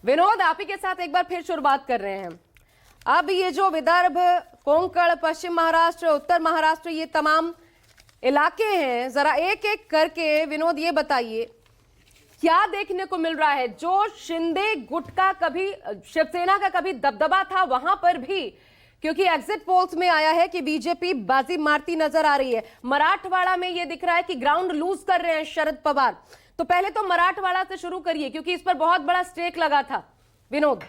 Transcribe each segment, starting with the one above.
विनोद, आप ही के साथ एक बार फिर शुरुआत कर रहे हैं। अब ये जो विदर्भ, कोंकण, पश्चिम महाराष्ट्र, उत्तर महाराष्ट्र, ये तमाम इलाके हैं, जरा एक एक करके विनोद ये बताइए क्या देखने को मिल रहा है। जो शिंदे गुट का कभी, शिवसेना का कभी दबदबा था, वहां पर भी क्योंकि एग्जिट पोल्स में आया है कि बीजेपी बाजी मारती नजर आ रही है। मराठवाड़ा में ये दिख रहा है कि ग्राउंड लूज कर रहे हैं शरद पवार। तो पहले तो मराठवाड़ा से शुरू करिए क्योंकि इस पर बहुत बड़ा स्टेक लगा था। विनोद,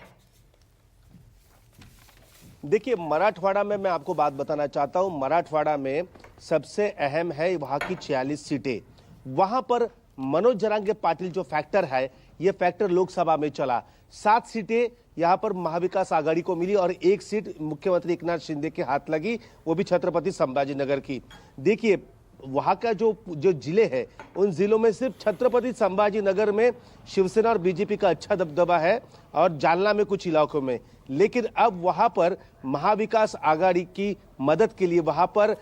देखिए, मराठवाड़ा में मैं आपको बात बताना चाहता हूं। मराठवाड़ा में सबसे अहम है वहां की 46 सीटें। वहां पर मनोज जरांगे पाटिल जो फैक्टर है, ये फैक्टर लोकसभा में चला। 7 सीटें यहां पर महाविकास आघाड़ी को मिली और 1 सीट मुख्यमंत्री एकनाथ शिंदे के हाथ लगी, वो भी छत्रपति संभाजी नगर की। देखिए, वहां का जो जिले हैं, उन जिलों में सिर्फ छत्रपति संभाजी नगर में शिवसेना और बीजेपी का अच्छा दबदबा है और जालना में कुछ इलाकों में। लेकिन अब वहां पर महाविकास आघाड़ी की मदद के लिए वहां पर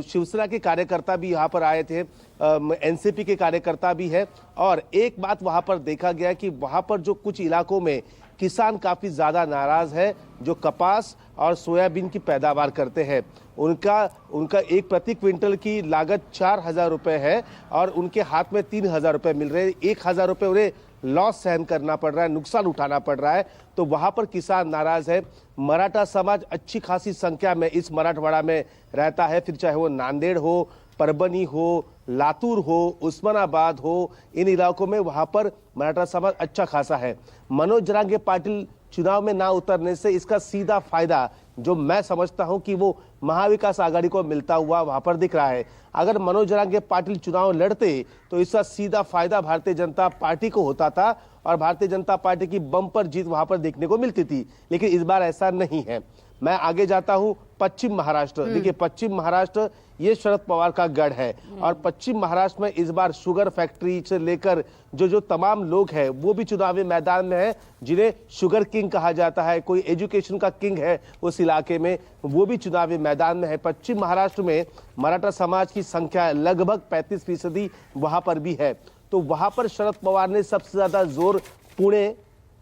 शिवसेना के कार्यकर्ता भी यहाँ पर आए थे, एनसीपी के कार्यकर्ता भी है। और एक बात वहां पर देखा गया कि वहां पर जो कुछ इलाकों में किसान काफी ज्यादा नाराज है, जो कपास और सोयाबीन की पैदावार करते हैं। उनका एक प्रति क्विंटल की लागत 4,000 रुपए है और उनके हाथ में 3,000 रुपए मिल रहे हैं। 1,000 रुपए उन्हें लॉस सहन करना पड़ रहा है, नुकसान उठाना पड़ रहा है। तो वहां पर किसान नाराज है। मराठा समाज अच्छी खासी संख्या में इस मराठवाड़ा में रहता है, फिर चाहे वो नांदेड़ हो, परभनी हो, लातूर हो, उस्मानाबाद हो, इन इलाकों में वहां पर मराठा समाज अच्छा खासा है। मनोज जरांगे पाटिल चुनाव में ना उतरने से इसका सीधा फायदा जो मैं समझता हूं कि वो महाविकास आघाड़ी को मिलता हुआ वहां पर दिख रहा है। अगर मनोज जरांगे पाटिल चुनाव लड़ते तो इसका सीधा फायदा भारतीय जनता पार्टी को होता था और भारतीय जनता पार्टी की बम्पर जीत वहां पर देखने को मिलती थी। लेकिन इस बार ऐसा नहीं है। मैं आगे जाता हूं, पश्चिम महाराष्ट्र। देखिए, पश्चिम महाराष्ट्र ये शरद पवार का गढ़ है और पश्चिम महाराष्ट्र में इस बार शुगर फैक्ट्री से लेकर जो तमाम लोग हैं वो भी चुनावी मैदान में है, जिन्हें शुगर किंग कहा जाता है। कोई एजुकेशन का किंग है उस इलाके में, वो भी चुनावी मैदान में है। पश्चिम महाराष्ट्र में मराठा समाज की संख्या लगभग 35% वहां पर भी है। तो वहां पर शरद पवार ने सबसे ज्यादा जोर पुणे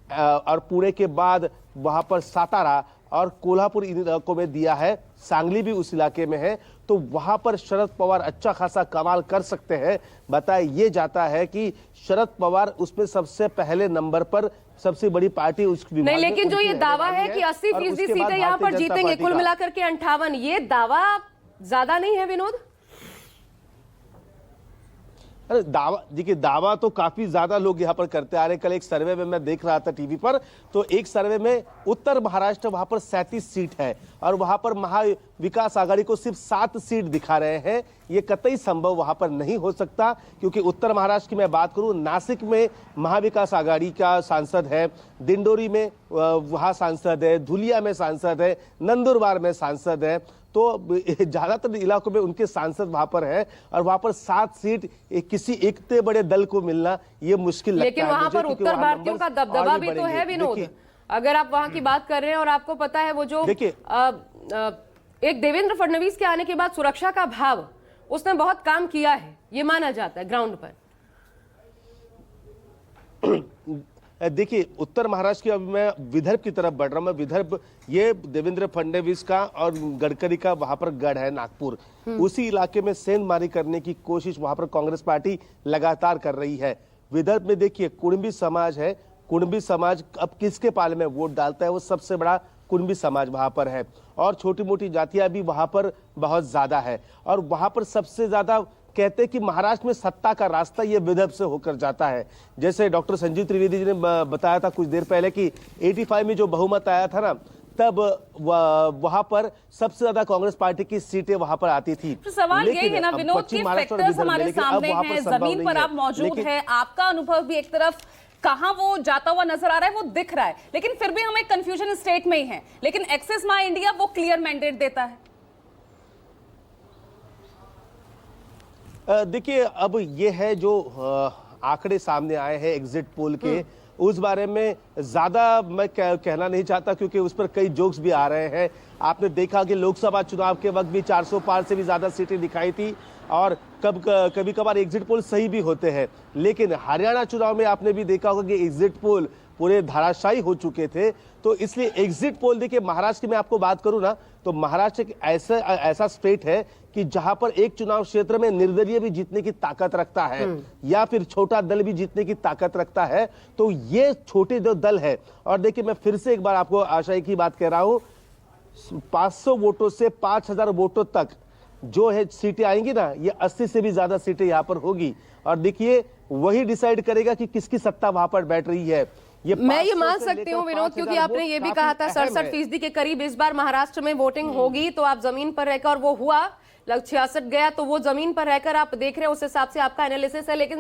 और पुणे के बाद वहां पर सातारा और कोल्हापुर इन इलाकों में दिया है। सांगली भी उस इलाके में है। तो वहां पर शरद पवार अच्छा खासा कमाल कर सकते हैं। बताया ये जाता है कि शरद पवार उसमें सबसे पहले नंबर पर, सबसे बड़ी पार्टी उस विभाग नहीं, लेकिन जो ये दावा है कि 80% सीटें यहाँ पर जीतेंगे, कुल मिलाकर के 58, ये दावा ज्यादा नहीं है विनोद? अरे दावा, देखिए, दावा तो काफी ज्यादा लोग यहाँ पर करते आ रहे हैं। कल एक सर्वे में मैं देख रहा था टीवी पर, तो एक सर्वे में उत्तर महाराष्ट्र वहां पर 37 सीट है और वहां पर महाविकास आघाड़ी को सिर्फ 7 सीट दिखा रहे हैं। ये कतई संभव वहां पर नहीं हो सकता, क्योंकि उत्तर महाराष्ट्र की मैं बात करूं, नासिक में महाविकास आघाड़ी का सांसद है, दिंडोरी में वहां सांसद है, धुलिया में सांसद है, नंदुरबार में सांसद है। तो ज्यादातर इलाकों में उनके सांसद वहां पर है और वहां पर 7 सीट किसी इतने बड़े दल को मिलना ये मुश्किल लगता है। लेकिन वहां पर उत्तर भारतीयों का दबदबा भी तो है विनोद। अगर आप वहां की बात कर रहे हैं और आपको पता है वो जो एक देवेंद्र फडणवीस के आने के बाद सुरक्षा का भाव, उसने बहुत काम किया है, ये माना जाता है ग्राउंड पर। देखिए, उत्तर महाराष्ट्र की, अब मैं विदर्भ की तरफ बढ़ रहा हूं। मैं विदर्भ, ये देवेंद्र फडणवीस का और गडकरी का वहां पर गढ़ है, नागपुर। उसी इलाके में सेंधमारी करने की कोशिश वहां पर कांग्रेस पार्टी लगातार कर रही है। विदर्भ में देखिए, कुणबी समाज है। कुणबी समाज अब किसके पाले में वोट डालता है, वो सबसे बड़ा कुणबी समाज वहां पर है और छोटी मोटी जातियां भी वहां पर बहुत ज्यादा है। और वहां पर सबसे ज्यादा कहते हैं कि महाराष्ट्र में सत्ता का रास्ता ये विदर्भ से होकर जाता है। जैसे डॉक्टर संजीव त्रिवेदी जी ने बताया था कुछ देर पहले कि 85 में जो बहुमत आया था ना, तब वहां पर सबसे ज्यादा कांग्रेस पार्टी की सीटें वहां पर आती थी। तो सवाल यही है ना विनोद, की फैक्टर्स हमारे सामने हैं, जमीन पर आप मौजूद है, आपका अनुभव भी एक तरफ कहां वो जाता हुआ नजर आ रहा है वो दिख रहा है, लेकिन फिर भी हम एक कंफ्यूजन स्टेट में ही हैं। लेकिन एक्सेस माई इंडिया वो क्लियर मैंडेट देता है। देखिए, अब ये है जो आंकड़े सामने आए हैं एग्जिट पोल के, उस बारे में ज्यादा मैं कहना नहीं चाहता, क्योंकि उस पर कई जोक्स भी आ रहे हैं। आपने देखा कि लोकसभा चुनाव के वक्त भी 400 पार से भी ज्यादा सीटें दिखाई थी और कभी कभार एग्जिट पोल सही भी होते हैं, लेकिन हरियाणा चुनाव में आपने भी देखा होगा कि एग्जिट पोल पूरे धराशायी हो चुके थे। तो इसलिए एग्जिट पोल देखिए, महाराष्ट्र की मैं आपको बात करूं ना, तो महाराष्ट्र एक ऐसा स्टेट है कि जहां पर एक चुनाव क्षेत्र में निर्दलीय भी जीतने की ताकत रखता है या फिर छोटा दल भी जीतने की ताकत रखता है। तो ये छोटे जो दल है, और देखिए मैं फिर से एक बार आपको आशा की बात कह रहा हूं, 500 वोटों से 5000 वोटों तक जो है सीटें आएंगी ना, ये 80 से भी ज्यादा सीटें यहां पर होगी। और देखिए वही डिसाइड करेगा कि किसकी सत्ता वहां पर बैठ रही है। मैं ये मान सकती हूँ विनोद, क्योंकि आपने ये भी कहा था 67% के करीब इस बार महाराष्ट्र में वोटिंग होगी, तो आप जमीन पर रहकर, और वो हुआ लगभग 66 गया, तो वो जमीन पर रहकर आप देख रहे हैं, उस हिसाब से आपका एनालिसिस है। लेकिन